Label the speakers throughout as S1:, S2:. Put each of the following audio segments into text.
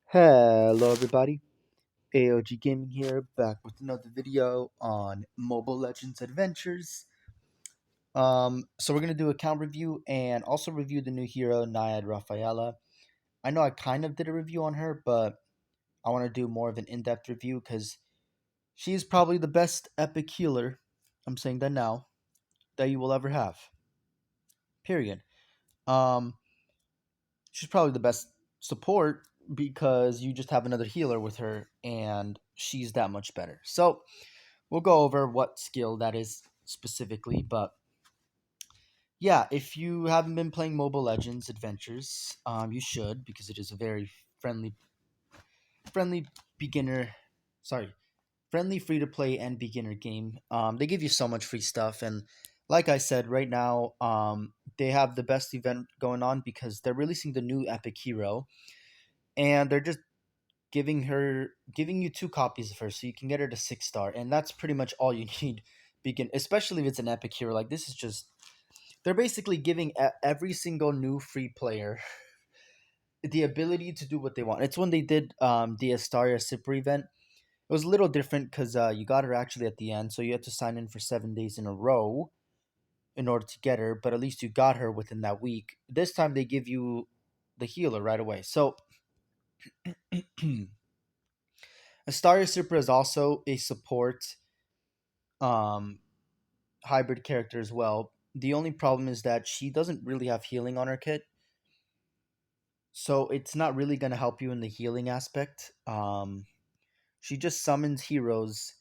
S1: Hello everybody, AOG Gaming here, back with another video on Mobile Legends Adventures. So we're gonna do account review and also review the new hero Naiad Rafaela. I know I kind of did a review on her, but I want to do more of an in-depth review because she's probably the best epic healer. I'm saying that now that you will ever have. Period. Um, she's probably the best support because you just have another healer with her, and she's that much better. So we'll go over what skill that is specifically, but yeah, if you haven't been playing Mobile Legends Adventures, you should because it is a very friendly beginner. Sorry, friendly free to play and beginner game. They give you so much free stuff, and like I said, right now, they have the best event going on because they're releasing the new epic hero, and they're just giving you two copies of her so you can get her to 6-star, and that's pretty much all you need. Begin, especially if it's an epic hero. Like, this is just, they're basically giving every single new free player the ability to do what they want. It's when they did the Astaria Super event. It was a little different because you got her actually at the end, so you had to sign in for 7 days in a row in order to get her, but at least you got her within that week. This time they give you the healer right away. So Astaria Super is also a support um hybrid character as well. The only problem is that she doesn't really have healing on her kit, so it's not really going to help you in the healing aspect. She just summons heroes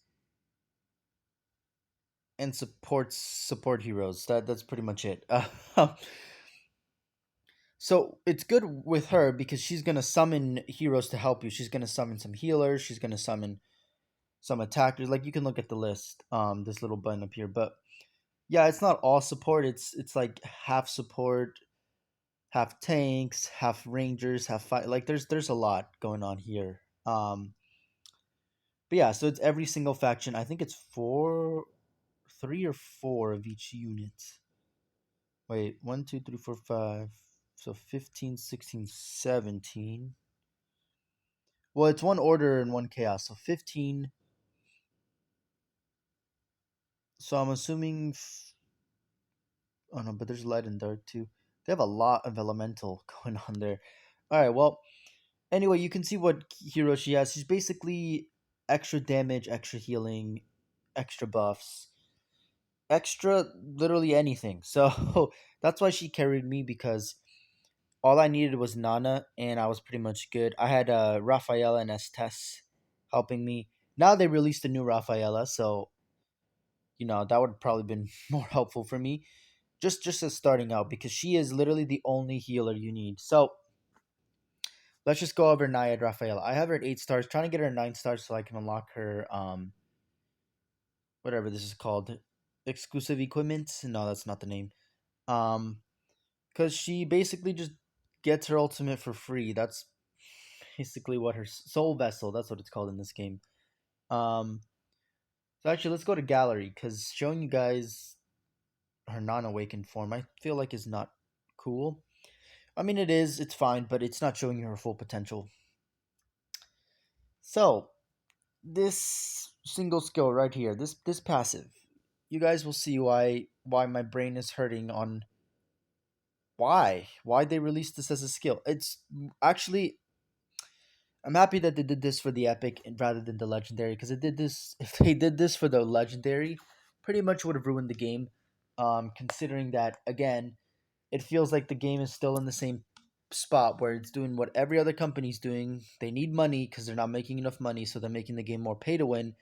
S1: and supports support heroes. That's pretty much it. So it's good with her because she's going to summon heroes to help you. She's going to summon some healers. She's going to summon some attackers. Like, you can look at the list. This little button up here, but yeah, it's not all support. It's like half support, half tanks, half rangers, half fight. Like, there's a lot going on here. But yeah, so it's every single faction. I think it's three or four of each unit. Wait, one, two, three, four, five. So 15, 16, 17. Well, it's one order and one chaos. So 15. So I'm assuming. Oh no, but there's light and dark too. They have a lot of elemental going on there. All right, well, anyway, you can see what hero she has. She's basically extra damage, extra healing, extra buffs, extra literally anything. So that's why she carried me because all I needed was Nana, and I was pretty much good. I had Rafaela and Estes helping me. Now they released a new Rafaela, so that would have probably been more helpful for me. Just as starting out because she is literally the only healer you need. So let's just go over Naiad Rafaela. I have her at 8 stars, trying to get her 9 stars so I can unlock her whatever this is called, exclusive equipment. No, that's not the name. Um, because she basically just gets her ultimate for free. That's basically what her soul vessel. That's what it's called in this game. Um, so actually, let's go to gallery because showing you guys her non-awakened form, I feel like is not cool. I mean, it is. It's fine, but it's not showing you her full potential. So this single skill right here, this passive, you guys will see why my brain is hurting on why they released this as a skill. It's actually, I'm happy that they did this for the epic rather than the legendary because it did this. If they did this for the legendary, pretty much would have ruined the game. Considering that again, it feels like the game is still in the same spot where it's doing what every other company's doing. They need money because they're not making enough money, so they're making the game more pay to win.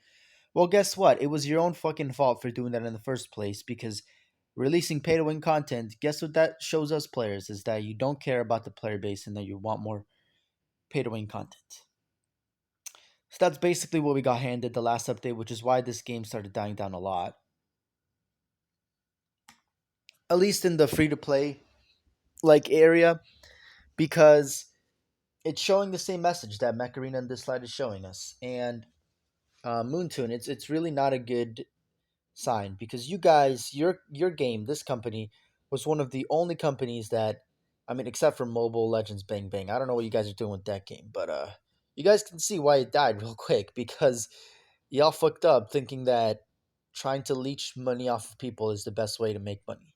S1: Well, guess what? It was your own fucking fault for doing that in the first place because releasing pay to win content, guess what that shows us players is that you don't care about the player base and that you want more pay to win content. So that's basically what we got handed the last update, which is why this game started dying down a lot. At least in the free to play like area, because it's showing the same message that Mech Arena and this slide is showing us. And Moontoon, it's really not a good sign because you guys, your game, this company was one of the only companies that, I mean, except for Mobile Legends Bang Bang. I don't know what you guys are doing with that game, but You guys can see why it died real quick because y'all fucked up thinking that trying to leech money off of people is the best way to make money.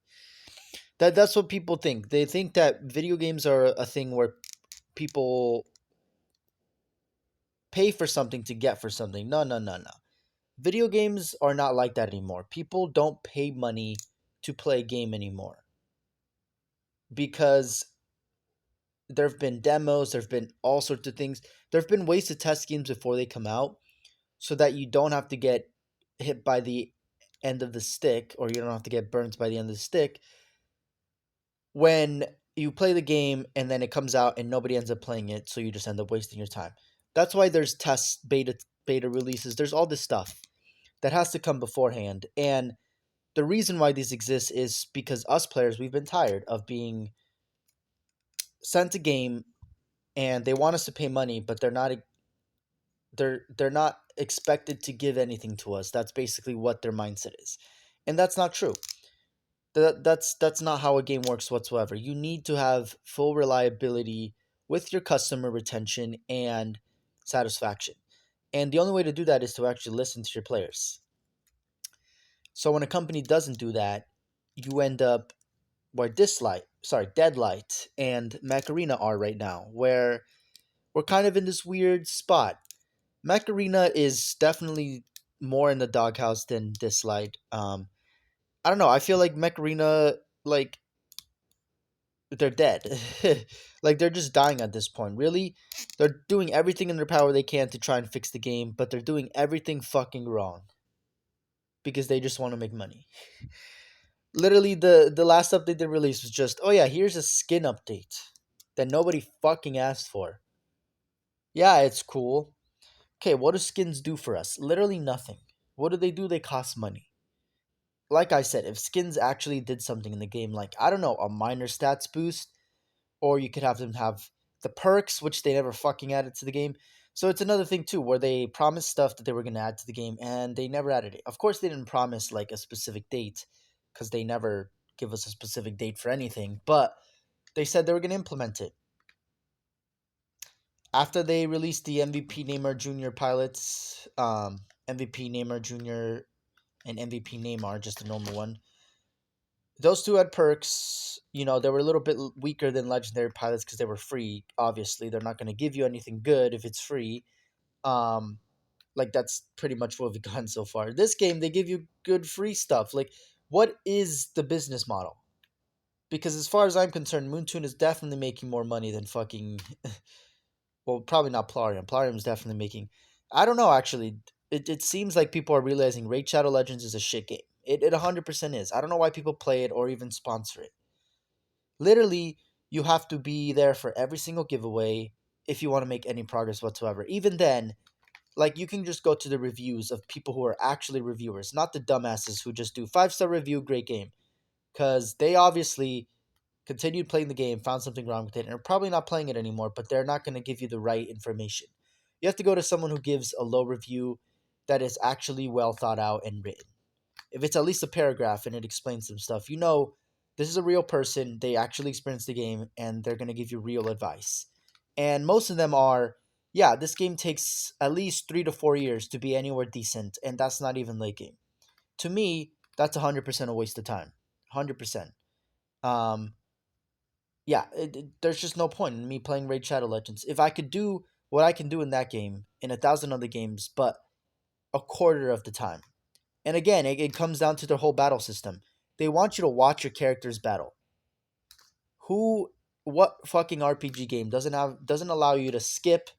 S1: That's what people think. They think that video games are a thing where people pay for something to get for something. No, no, no, no. Video games are not like that anymore. People don't pay money to play a game anymore because there have been demos, there have been all sorts of things. There have been ways to test games before they come out so that you don't have to get hit by the end of the stick, or you don't have to get burnt by the end of the stick when you play the game and then it comes out and nobody ends up playing it, so you just end up wasting your time. That's why there's tests, beta releases. There's all this stuff that has to come beforehand. And the reason why these exist is because us players, we've been tired of being sent a game and they want us to pay money, but they're not expected to give anything to us. That's basically what their mindset is. And that's not true. That's not how a game works whatsoever. You need to have full reliability with your customer retention and satisfaction. And the only way to do that is to actually listen to your players. So when a company doesn't do that, you end up where Deadlight and Macarena are right now, where we're kind of in this weird spot. Macarena is definitely more in the doghouse than Dislight. I don't know. I feel like Macarena, like they're dead. Like they're just dying at this point. Really, they're doing everything in their power they can to try and fix the game, but they're doing everything fucking wrong because they just want to make money. Literally, the last update they released was just, oh yeah, here's a skin update that nobody fucking asked for. Yeah, it's cool. Okay, what do skins do for us? Literally nothing. What do? They cost money. Like I said, if skins actually did something in the game, like, I don't know, a minor stats boost, or you could have them have the perks, which they never fucking added to the game. So it's another thing too, where they promised stuff that they were going to add to the game, and they never added it. Of course, they didn't promise like a specific date, because they never give us a specific date for anything. But they said they were going to implement it. After they released the MVP Neymar Jr. pilots, MVP Neymar Jr. and MVP Neymar, just a normal one. Those two had perks. You know, they were a little bit weaker than legendary pilots because they were free. Obviously, they're not going to give you anything good if it's free. Um, like that's pretty much what we've gotten so far. This game, they give you good free stuff. Like, what is the business model? Because as far as I'm concerned, Moontoon is definitely making more money than fucking. Well, probably not Plarium. Plarium is definitely making. I don't know. Actually, it seems like people are realizing Raid Shadow Legends is a shit game. It 100% is. I don't know why people play it or even sponsor it. Literally, you have to be there for every single giveaway if you want to make any progress whatsoever. Even then, like you can just go to the reviews of people who are actually reviewers, not the dumbasses who just do 5-star review, great game. Because they obviously continued playing the game, found something wrong with it, and are probably not playing it anymore, but they're not going to give you the right information. You have to go to someone who gives a low review that is actually well thought out and written. If it's at least a paragraph and it explains some stuff, you know this is a real person. They actually experienced the game and they're going to give you real advice. And most of them are, yeah, this game takes at least 3 to 4 years to be anywhere decent, and that's not even late game. To me, that's 100% a waste of time. 100%. Um, yeah, there's just no point in me playing Raid Shadow Legends. If I could do what I can do in that game in 1,000 other games, but a quarter of the time. And again, it comes down to their whole battle system. They want you to watch your characters battle. What fucking RPG game doesn't allow you to skip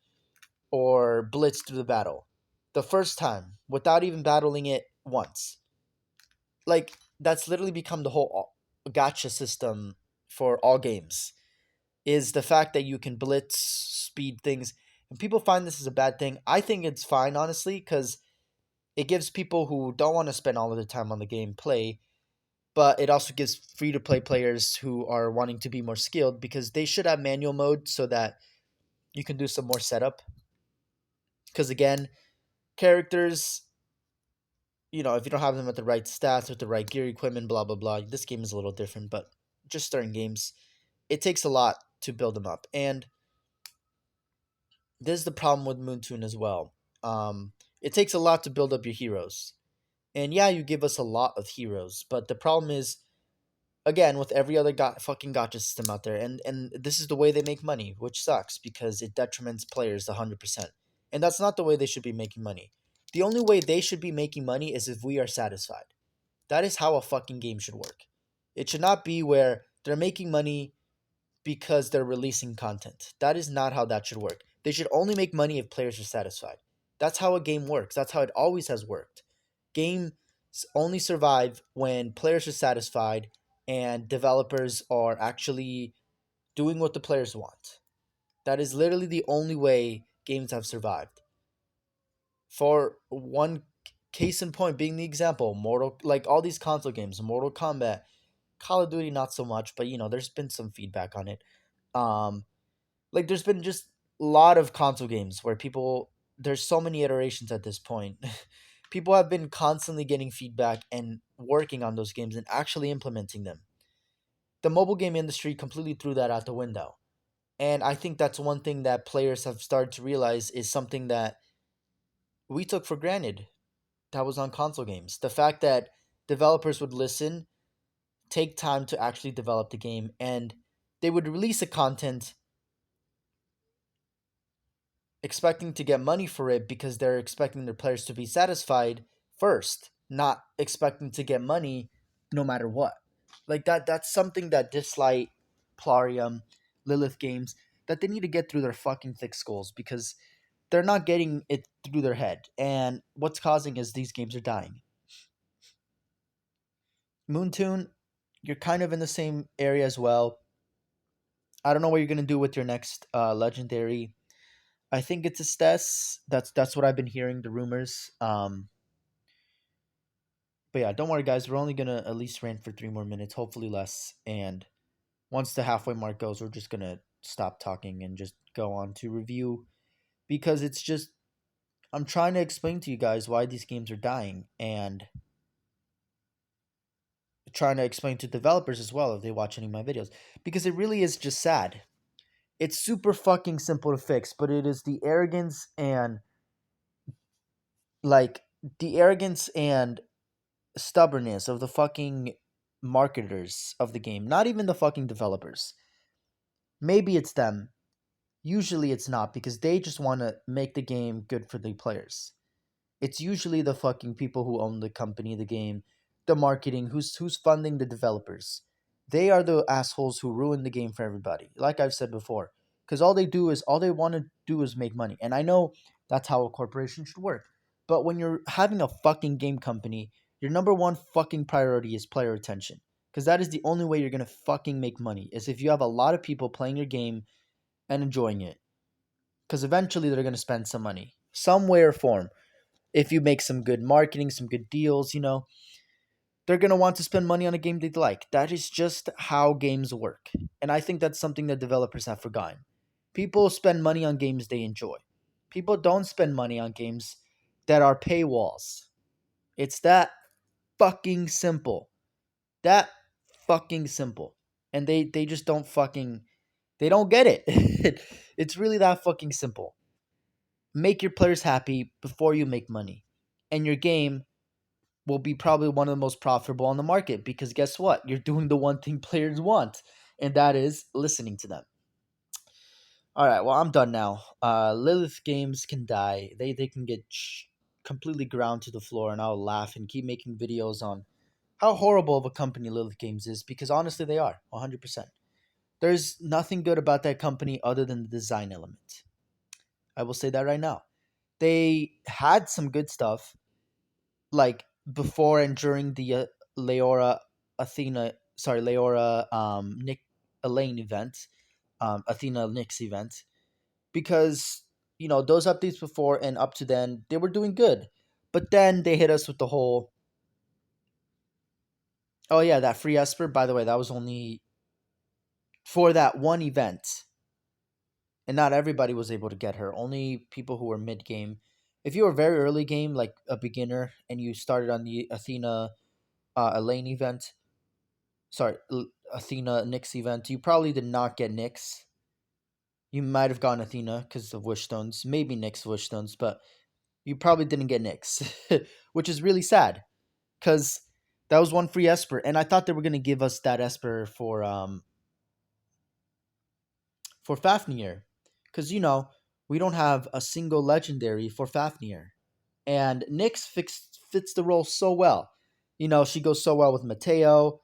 S1: or blitz through the battle the first time without even battling it once? Like that's literally become the whole gacha system for all games. Is the fact that you can blitz speed things, and people find this is a bad thing. I think it's fine, honestly, because it gives people who don't want to spend all of their time on the game play, but it also gives free to play players who are wanting to be more skilled because they should have manual mode so that you can do some more setup. Because again, characters, if you don't have them at the right stats, with the right gear, equipment, blah, blah, blah, this game is a little different, but just starting games, it takes a lot to build them up. And this is the problem with Moontoon as well. It takes a lot to build up your heroes. And yeah, you give us a lot of heroes, but the problem is, again, with every other fucking gotcha system out there, and this is the way they make money, which sucks because it detriments players 100%. And that's not the way they should be making money. The only way they should be making money is if we are satisfied. That is how a fucking game should work. It should not be where they're making money because they're releasing content. That is not how that should work. They should only make money if players are satisfied. That's how a game works. That's how it always has worked. Games only survive when players are satisfied and developers are actually doing what the players want. That is literally the only way games have survived. For one case in point being the example, Mortal like all these console games, Mortal Kombat, Call of Duty not so much, but there's been some feedback on it. Um like there's been just a lot of console games where people there's so many iterations at this point. People have been constantly getting feedback and working on those games and actually implementing them. The mobile game industry completely threw that out the window. And I think that's one thing that players have started to realize is something that we took for granted that was on console games. The fact that developers would listen, take time to actually develop the game, and they would release a content expecting to get money for it because they're expecting their players to be satisfied first, not expecting to get money no matter what. Like that's something that Dislight, Plarium, Lilith Games that they need to get through their fucking thick skulls because they're not getting it through their head. And what's causing is these games are dying. Moontoon, you're kind of in the same area as well. I don't know what you're gonna do with your next legendary. I think it's a Stess. That's what I've been hearing, the rumors. But yeah, don't worry, guys. We're only gonna at least rant for 3 more minutes, hopefully less. And once the halfway mark goes, we're just gonna stop talking and just go on to review because it's just I'm trying to explain to you guys why these games are dying and trying to explain to developers as well if they watch any of my videos because it really is just sad. It's super fucking simple to fix, but it is like the arrogance and stubbornness of the fucking marketers of the game, not even the fucking developers. Maybe it's them. Usually it's not because they just want to make the game good for the players. It's usually the fucking people who own the company, the game, the marketing, who's funding the developers. They are the assholes who ruin the game for everybody. Like I've said before, because all they want to do is make money. And I know that's how a corporation should work. But when you're having a fucking game company, your number one fucking priority is player retention. Because that is the only way you're gonna fucking make money. Is if you have a lot of people playing your game and enjoying it. Because eventually they're gonna spend some money, some way or form if you make some good marketing, some good deals, they're going to want to spend money on a game they like. That is just how games work. And I think that's something that developers have forgotten. People spend money on games they enjoy. People don't spend money on games that are paywalls. It's that fucking simple. That fucking simple. And they just they don't get it. It's really that fucking simple. Make your players happy before you make money. And your game will be probably one of the most profitable on the market because guess what? You're doing the one thing players want, and that is listening to them. All right, well, I'm done now. Lilith Games can die. They can get completely ground to the floor, and I'll laugh and keep making videos on how horrible of a company Lilith Games is because honestly, they are 100%. There's nothing good about that company other than the design element. I will say that right now. They had some good stuff, like before and during the Leora Leora Nick Elaine event, Athena Nyx event, because those updates before and up to then they were doing good, but then they hit us with the whole oh yeah, that free Esper, by the way, that was only for that one event, and not everybody was able to get her. Only people who were mid game. If you were very early game, like a beginner, and you started on the Athena Elaine event, sorry, Athena Nyx event, you probably did not get Nyx. You might have gotten Athena because of Wish Stones, maybe Nyx Wish Stones, but you probably didn't get Nyx, which is really sad because that was one free Esper, and I thought they were gonna give us that Esper for Fafnir, because we don't have a single legendary for Fafnir, and Nyx fits the role so well. She goes so well with Mateo.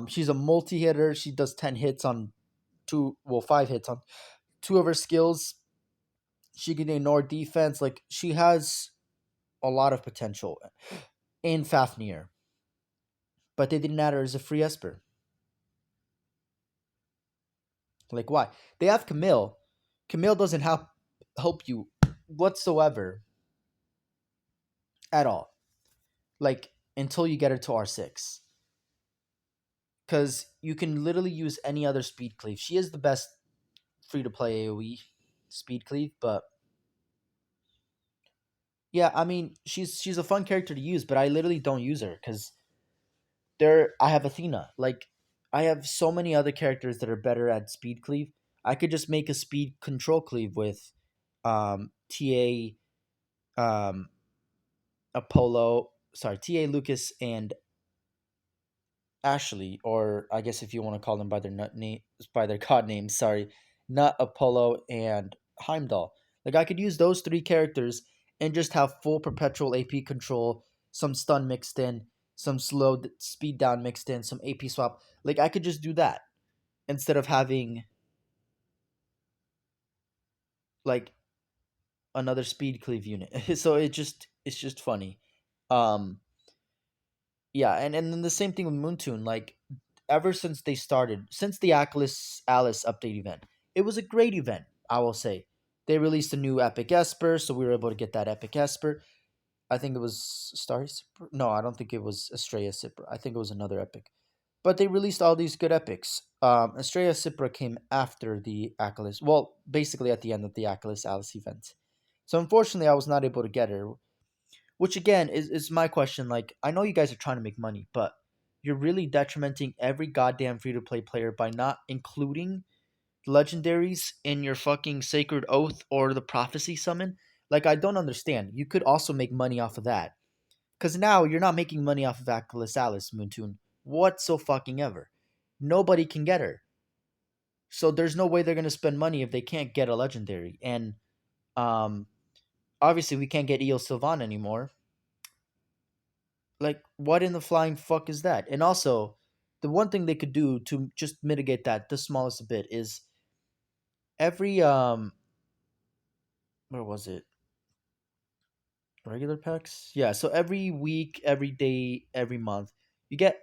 S1: She's a multi hitter. She does 10 hits on 5 hits on two of her skills. She can ignore defense. Like she has a lot of potential in Fafnir, but they didn't add her as a free Esper. Like why? They have Camille. Camille doesn't help you whatsoever at all. Like until you get her to R6. Because you can literally use any other speed cleave. She is the best free to play AoE speed cleave, but yeah, I mean she's a fun character to use, but I literally don't use her because I have Athena. Like I have so many other characters that are better at speed cleave. I could just make a speed control cleave with um Apollo, sorry, TA Lucas and Ashley, or I guess if you want to call them by their by their god names, sorry, Nut, Apollo, and Heimdall. Like I could use those three characters and just have full perpetual AP control, some stun mixed in, some speed down mixed in, some AP swap. Like I could just do that instead of having like another speed cleave unit. So it's just funny. Um yeah, and then the same thing with Moontoon. Like ever since they started, since the Alice update event, it was a great event. I will say they released a new Epic Esper, so we were able to get that Epic Esper. I think it was Starry Sipper. No, I don't think it was Estrella Sipper. I think it was another Epic. But they released all these good epics. Estrella Sipra came after the Achilles. Well, basically at the end of the Achilles Alice event. So unfortunately, I was not able to get her, which again is my question. Like, I know you guys are trying to make money, but you're really detrimenting every goddamn free to play player by not including legendaries in your fucking Sacred Oath or the Prophecy Summon. Like, I don't understand. You could also make money off of that. Because now you're not making money off of Achilles Alice, Moontoon, whatsoever. Nobody can get her. So there's no way they're going to spend money if they can't get a legendary. And um, obviously, we can't get Eo Sylvan anymore. Like, what in the flying fuck is that? And also, the one thing they could do to just mitigate that the smallest a bit is every where was it? Regular packs? Yeah, so every week, every day, every month, you get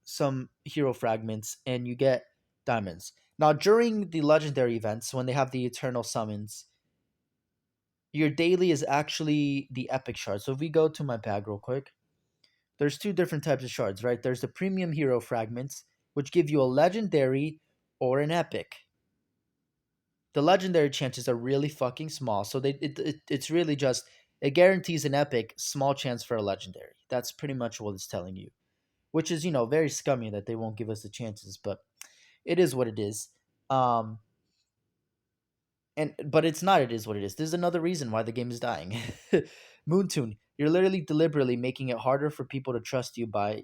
S1: some hero fragments and you get diamonds. Now, during the legendary events, when they have the eternal summons, your daily is actually the epic shard. So if we go to my bag real quick, there's two different types of shards, right? There's the premium hero fragments, which give you a legendary or an epic. The legendary chances are really fucking small, so it's really just it guarantees an epic, small chance for a legendary. That's pretty much what it's telling you, which is very scummy that they won't give us the chances, but it is what it is. Um, but it's not. It is what it is. There's another reason why the game is dying. Moontoon, you're literally deliberately making it harder for people to trust you by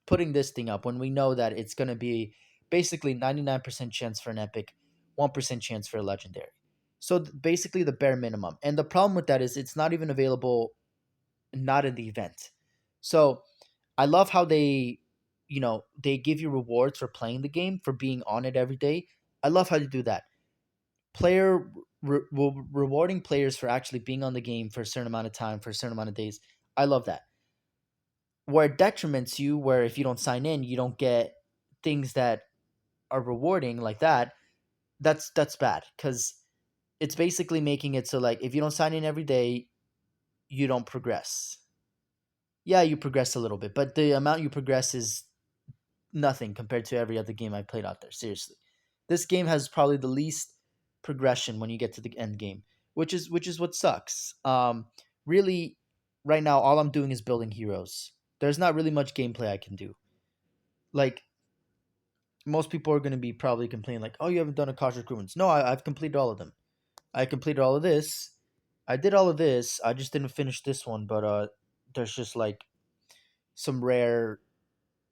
S1: putting this thing up when we know that it's going to be basically 99% chance for an epic, 1% chance for a legendary. So basically the bare minimum. And the problem with that is it's not even available not in the event. So I love how they give you rewards for playing the game, for being on it every day. I love how they do that. Rewarding players for actually being on the game for a certain amount of time, for a certain amount of days. I love that. Where it detriments you, where if you don't sign in, you don't get things that are rewarding like that. That's bad because it's basically making it so like if you don't sign in every day, you don't progress. Yeah, you progress a little bit, but the amount you progress is nothing compared to every other game I played out there. Seriously, this game has probably the least progression when you get to the end game, which is what sucks. Really, right now all I'm doing is building heroes. There's not really much gameplay I can do. Like most people are going to be probably complaining like, "Oh, you haven't done Akash recruitments." No, I've completed all of them. I completed all of this. I did all of this. I just didn't finish this one, but there's just like some rare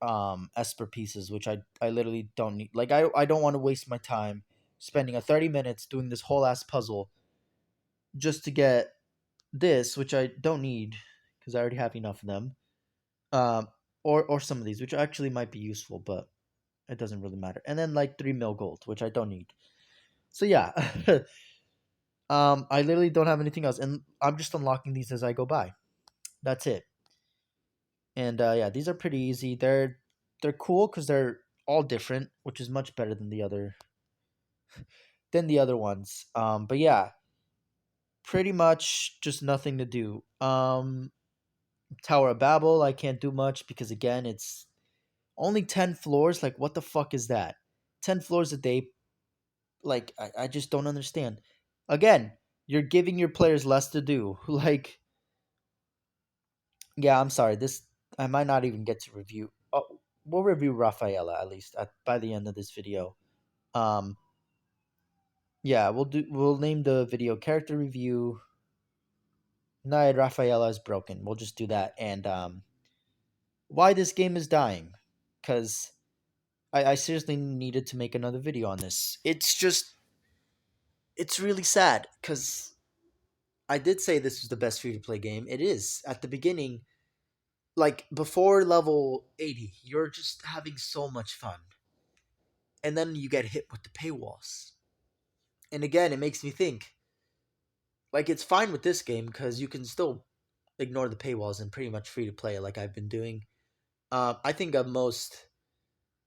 S1: Esper pieces which I literally don't need. Like I don't want to waste my time spending a 30 minutes doing this whole ass puzzle just to get this, which I don't need because I already have enough of them. Um, or some of these, which actually might be useful, but it doesn't really matter. And then like 3 mil gold, which I don't need. So yeah, I literally don't have anything else, and I'm just unlocking these as I go by. That's it. And yeah, these are pretty easy. They're cool because they're all different, which is much better than the other ones. But yeah, pretty much just nothing to do. Tower of Babel, I can't do much because again, it's only 10 floors. Like, what the fuck is that? 10 floors a day. Like, I just don't understand. Again, you're giving your players less to do. Like, yeah, I'm sorry. This I might not even get to review. Oh, we'll review Rafaela at least by the end of this video. Um, yeah, we'll name the video character review. Night Rafaela is broken. We'll just do that. And why this game is dying, because I seriously needed to make another video on this. It's really sad because I did say this was the best free to play game. It is. At the beginning, like before level 80, you're just having so much fun. And then you get hit with the paywalls. And again, it makes me think like it's fine with this game because you can still ignore the paywalls and pretty much free to play like I've been doing. I think at most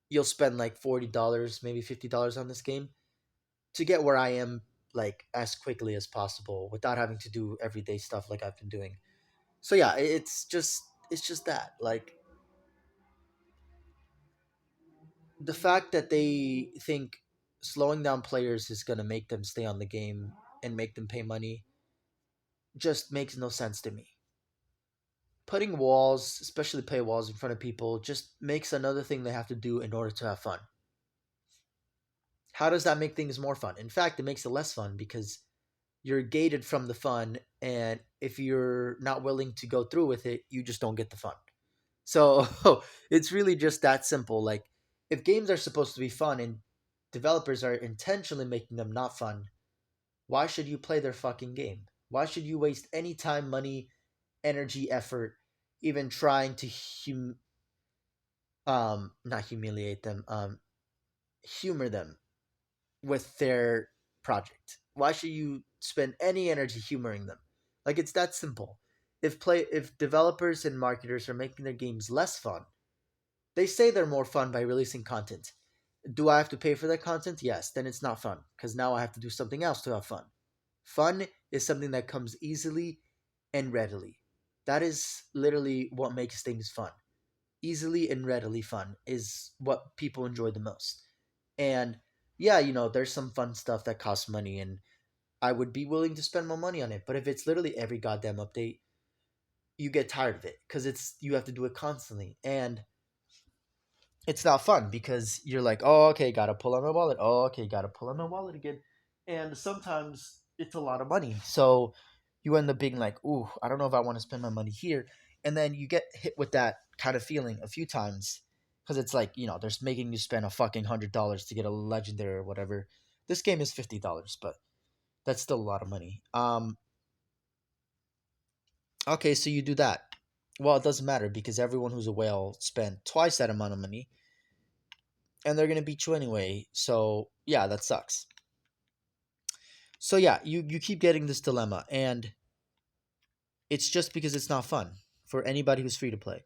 S1: you'll spend like $40, maybe $50 on this game to get where I am like as quickly as possible without having to do everyday stuff like I've been doing. So yeah, it's just that like the fact that they think slowing down players is gonna make them stay on the game and make them pay money just makes no sense to me. Putting walls, especially paywalls in front of people, just makes another thing they have to do in order to have fun. How does that make things more fun? In fact, it makes it less fun because you're gated from the fun, and if you're not willing to go through with it, you just don't get the fun. So it's really just that simple. Like, if games are supposed to be fun and developers are intentionally making them not fun, why should you play their fucking game? Why should you waste any time, money, energy, effort, even trying to not humiliate them, humor them with their project? Why should you spend any energy humoring them? Like, it's that simple. If developers and marketers are making their games less fun, they say they're more fun by releasing content. Do I have to pay for that content? Yes. Then it's not fun because now I have to do something else to have fun. Fun is something that comes easily and readily. That is literally what makes things fun. Easily and readily fun is what people enjoy the most. And yeah, there's some fun stuff that costs money, and I would be willing to spend more money on it. But if it's literally every goddamn update, you get tired of it because you have to do it constantly, and it's not fun because you're like, oh, okay, gotta pull out my wallet. Oh, okay, gotta pull out my wallet again, and sometimes it's a lot of money. So you end up being like, ooh, I don't know if I want to spend my money here, and then you get hit with that kind of feeling a few times because it's like they're making you spend a fucking $100 to get a legendary or whatever. This game is $50, but that's still a lot of money. Okay, so you do that. Well, it doesn't matter because everyone who's a whale spent twice that amount of money and they're gonna beat you anyway. So yeah, that sucks. So yeah, you keep getting this dilemma, and it's just because it's not fun for anybody who's free to play.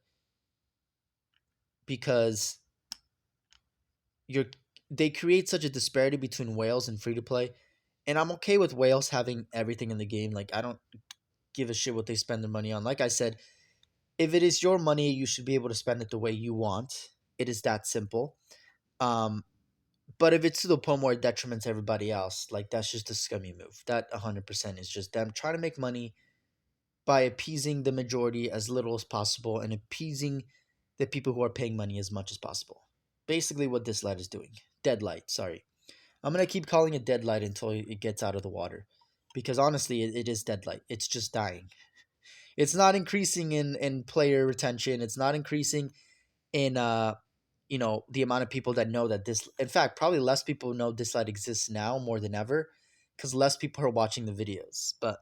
S1: Because you're they create such a disparity between whales and free to play. And I'm okay with whales having everything in the game. Like, I don't give a shit what they spend their money on. Like I said, if it is your money, you should be able to spend it the way you want. It is that simple. Um, But if it's to the point where it detriments everybody else, like that's just a scummy move. That 100% is just them trying to make money by appeasing the majority as little as possible and appeasing the people who are paying money as much as possible. basically what this light is doing. Deadlight, sorry. I'm gonna keep calling it deadlight until it gets out of the water, because honestly, it is deadlight. It's just dying. It's not increasing in player retention. It's not increasing in the amount of people that know that this. In fact, probably less people know this light exists now more than ever, because less people are watching the videos. But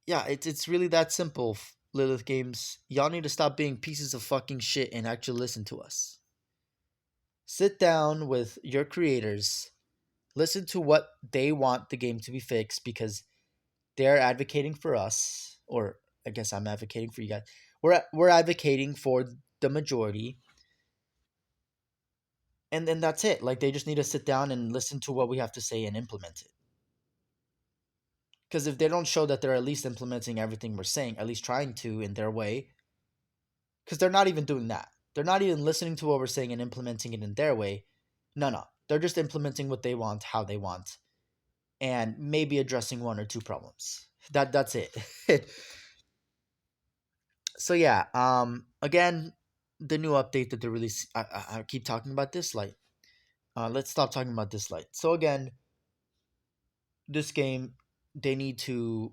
S1: yeah, it's really that simple. Lilith Games, y'all need to stop being pieces of fucking shit and actually listen to us. Sit down with your creators, listen to what they want the game to be fixed, because they're advocating for us, or I guess I'm advocating for you guys. We're advocating for the majority, and then that's it. Like, they just need to sit down and listen to what we have to say and implement it. Because if they don't show that they're at least implementing everything we're saying, at least trying to in their way, because they're not even doing that. They're not even listening to what we're saying and implementing it in their way. No. They're just implementing what they want, how they want, and maybe addressing one or two problems. That's it. So yeah, again, the new update that they released. I keep talking about this light. Let's stop talking about this light. So again, this game, they need to,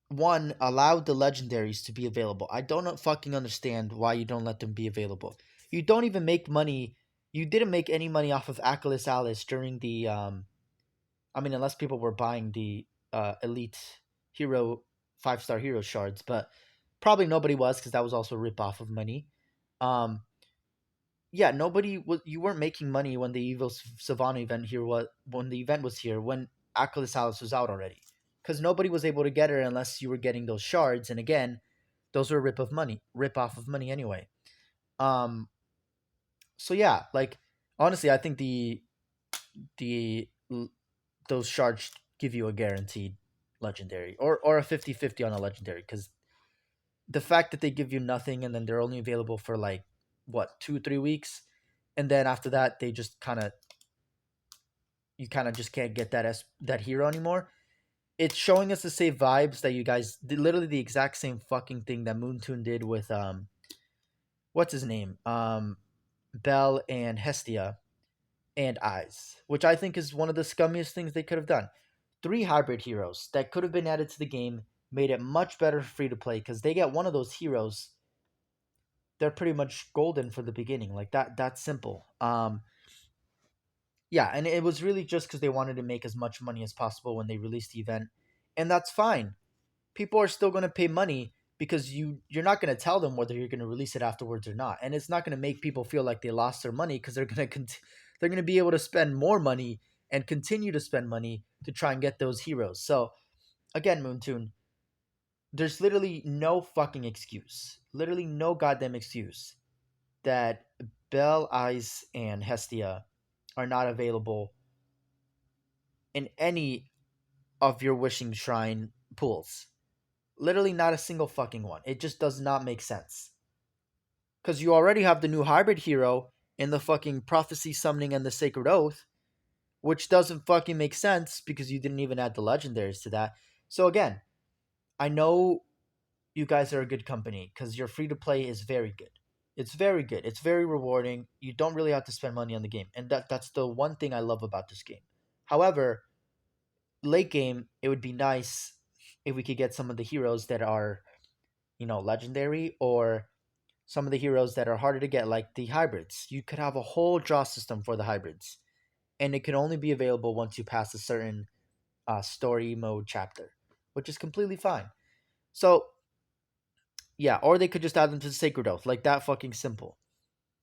S1: one, allow the legendaries to be available. I don't fucking understand why you don't let them be available. You don't even make money. You didn't make any money off of Achilles Alice during the I mean, unless people were buying the elite hero 5-star hero shards, but probably nobody was, because that was also a rip off of money. Um, yeah, nobody was. You weren't making money when the Evil Savannah event here was, when the event was here, when Achilles Alice was out already, because nobody was able to get her unless you were getting those shards. And again, those were rip off of money anyway. Um, so yeah, like, honestly, I think the those shards give you a guaranteed legendary, or a 50-50 on a legendary, because the fact that they give you nothing and then they're only available for like what, 2-3 weeks, and then after that they just kind of, you kind of just can't get that hero anymore. It's showing us the same vibes that you guys did, literally the exact same fucking thing that Moontoon did with what's his name, Bell and Hestia and Eyes, which I think is one of the scummiest things they could have done. Three hybrid heroes that could have been added to the game, made it much better free to play, because they get one of those heroes, they're pretty much golden for the beginning. Like that. That's simple. Yeah, and it was really just because they wanted to make as much money as possible when they released the event, and that's fine. People are still going to pay money, because you're not going to tell them whether you're going to release it afterwards or not, and it's not going to make people feel like they lost their money, because they're going to be able to spend more money and continue to spend money to try and get those heroes. So again, Moontoon, there's literally no fucking excuse, literally no goddamn excuse that Bell, Eyes, and Hestia are not available in any of your wishing shrine pools. Literally not a single fucking one. It just does not make sense. Because you already have the new hybrid hero in the fucking prophecy summoning and the sacred oath, which doesn't fucking make sense because you didn't even add the legendaries to that. So again, I know you guys are a good company because your free to play is very good. It's very good. It's very rewarding. You don't really have to spend money on the game, and that's the one thing I love about this game. However, late game, it would be nice if we could get some of the heroes that are, legendary, or some of the heroes that are harder to get, like the hybrids. You could have a whole draw system for the hybrids, and it can only be available once you pass a certain story mode chapter, which is completely fine. So yeah, or they could just add them to the Sacred Oath, like that fucking simple.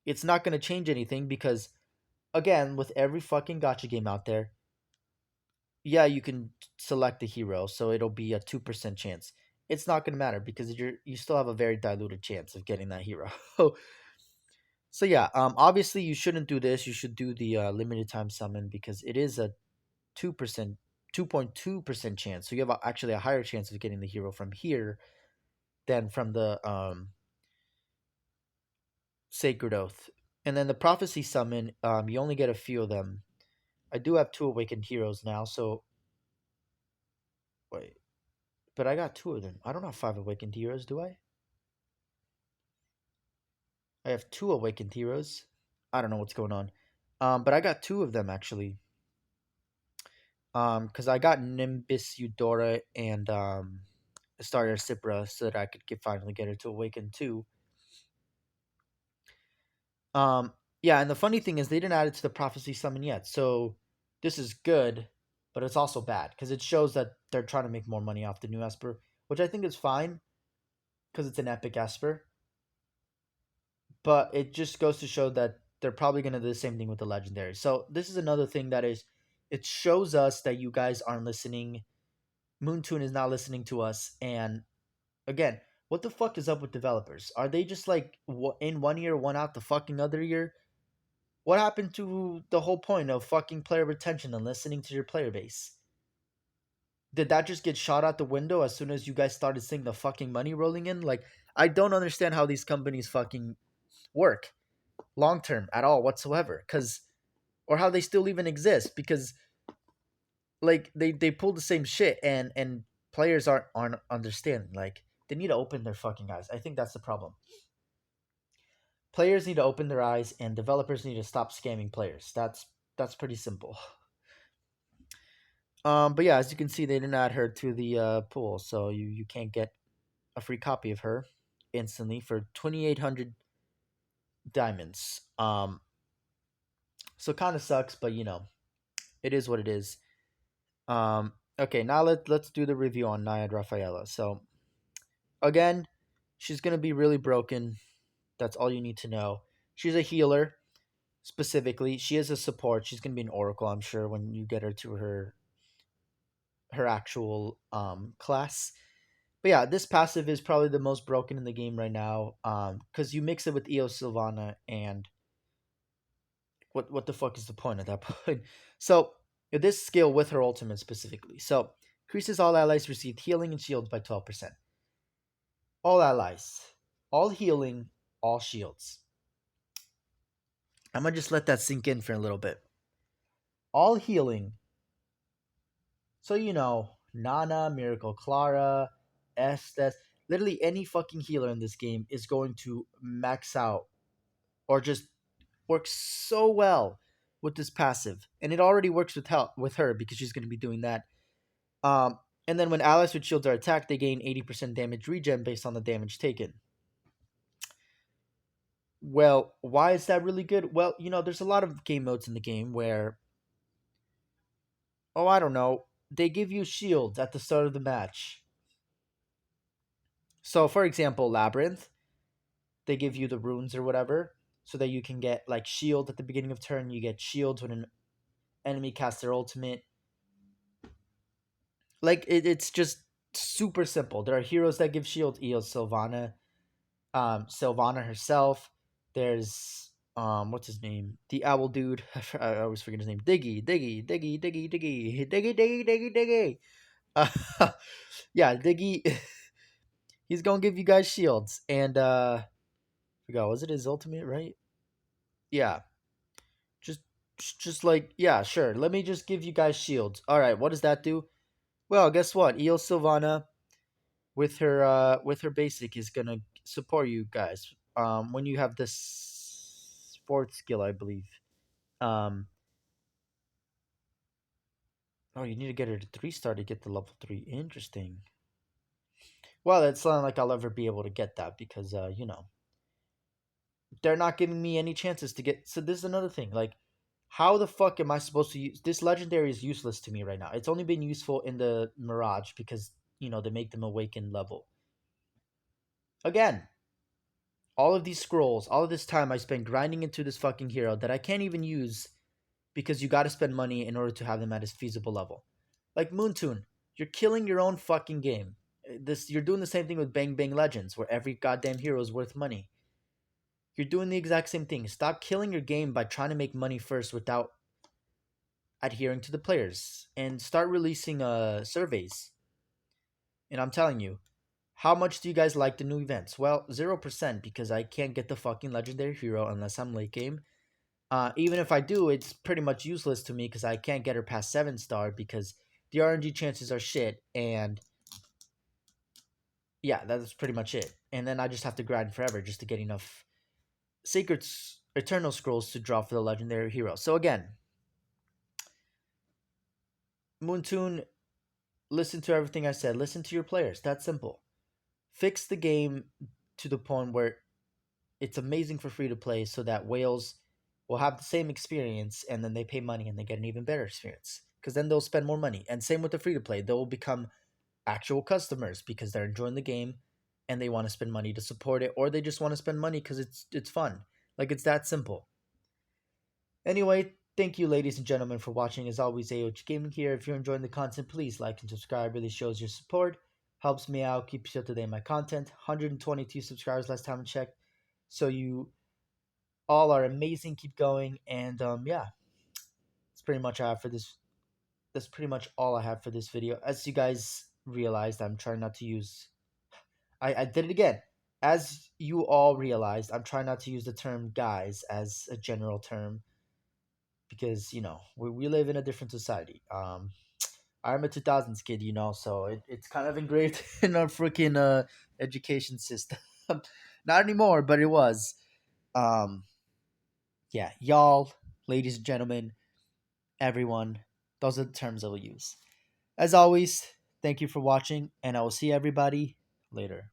S1: It's not going to change anything because, again, with every fucking gotcha game out there, yeah, you can select the hero, so it'll be a 2% chance. It's not going to matter because you still have a very diluted chance of getting that hero. So yeah, obviously you shouldn't do this. You should do the limited time summon, because it is a 2%, 2.2% chance. So you have actually a higher chance of getting the hero from here than from the Sacred Oath. And then the Prophecy Summon, you only get a few of them. I do have 2 Awakened Heroes now, so wait. But I got 2 of them. I don't have 5 Awakened Heroes, do I? I have 2 Awakened Heroes. I don't know what's going on. But I got 2 of them actually. Because I got Nimbus Eudora and Astaria Cipra so that I could finally get her to Awaken too. Yeah, and the funny thing is they didn't add it to the Prophecy Summon yet, so this is good, but it's also bad because it shows that they're trying to make more money off the new Esper, which I think is fine because it's an epic Esper. But it just goes to show that they're probably going to do the same thing with the Legendary. So this is another thing that is, it shows us that you guys aren't listening. Moontoon is not listening to us, and again, what the fuck is up with developers? Are they just like in one year, one out the fucking other year? What happened to the whole point of fucking player retention and listening to your player base? Did that just get shot out the window as soon as you guys started seeing the fucking money rolling in? Like, I don't understand how these companies fucking work long term at all whatsoever. Cause or how they still even exist because like they pull the same shit and players aren't understanding. Like they need to open their fucking eyes. I think that's the problem. Players need to open their eyes and developers need to stop scamming players. That's pretty simple. But yeah, as you can see, they didn't add her to the pool, so you can't get a free copy of her instantly for 2,800 diamonds. So kind of sucks, but you know, it is what it is. Okay, now let's do the review on Nayad Rafaela. So again, she's gonna be really broken. That's all you need to know. She's a healer specifically. She is a support. She's gonna be an oracle, I'm sure, when you get her to her actual class. But yeah, this passive is probably the most broken in the game right now. Because you mix it with Eo Sylvana, and what the fuck is the point at that point? So this skill with her ultimate specifically. So increases all allies received healing and shields by 12%. All allies, all healing, all shields. I'm gonna just let that sink in for a little bit. All healing. So you know, Nana, Miracle Clara, Estes, literally any fucking healer in this game is going to max out or just work so well with this passive. And it already works with her because she's going to be doing that. And then when allies with shields are attacked, they gain 80% damage regen based on the damage taken. Well, why is that really good? Well, you know, there's a lot of game modes in the game where, oh, I don't know, they give you shields at the start of the match. So, for example, Labyrinth, they give you the runes or whatever so that you can get like shield at the beginning of turn. You get shields when an enemy casts their ultimate. Like it's just super simple. There are heroes that give shield. Eo Sylvana, Sylvana herself. There's what's his name? The owl dude. I always forget his name. Diggy, Diggy, Diggy, Diggy, Diggy, Diggy, Diggy, Diggy, Diggy. Yeah, Diggy. He's gonna give you guys shields, and forgot, was it his ultimate, right? Yeah, just just like, yeah, sure. Let me just give you guys shields. All right, what does that do? Well, guess what? Eo Sylvana with her basic is gonna support you guys. When you have this fourth skill, I believe. Um, oh, you need to get her to 3-star to get the level 3. Interesting. Well, it's not like I'll ever be able to get that because you know, they're not giving me any chances to get. So this is another thing. Like, how the fuck am I supposed to use this legendary? Is useless to me right now. It's only been useful in the Mirage because you know they make them awaken level. Again, all of these scrolls, all of this time I spent grinding into this fucking hero that I can't even use because you got to spend money in order to have them at a feasible level. Like Moontoon, you're killing your own fucking game. This you're doing the same thing with Bang Bang Legends, where every goddamn hero is worth money. You're doing the exact same thing. Stop killing your game by trying to make money first without adhering to the players, and start releasing surveys. And I'm telling you, how much do you guys like the new events? Well, 0% because I can't get the fucking legendary hero unless I'm late game. Even if I do, it's pretty much useless to me because I can't get her past 7-star because the RNG chances are shit. And yeah, that's pretty much it. And then I just have to grind forever just to get enough Eternal Scrolls to draw for the legendary hero. So again, Moontoon, listen to everything I said. Listen to your players. That's simple. Fix the game to the point where it's amazing for free to play so that whales will have the same experience and then they pay money and they get an even better experience. Because then they'll spend more money. And same with the free to play. They will become actual customers because they're enjoying the game and they want to spend money to support it, or they just want to spend money because it's fun. Like, it's that simple. Anyway, thank you, ladies and gentlemen, for watching. As always, AOG Gaming here. If you're enjoying the content, please like and subscribe. Really shows your support, helps me out, keeps you up to date on my content. 122 subscribers last time I checked. So you all are amazing. Keep going, and yeah, that's pretty much I have for this. That's pretty much all I have for this video. As you guys realized, I'm trying not to use. I did it again. As you all realized, I'm trying not to use the term "guys" as a general term because we live in a different society. I'm a 2000s kid, so it's kind of engraved in our freaking education system. Not anymore, but it was. Um, yeah, y'all, ladies and gentlemen, everyone, those are the terms I will use. As always, thank you for watching, and I will see everybody later.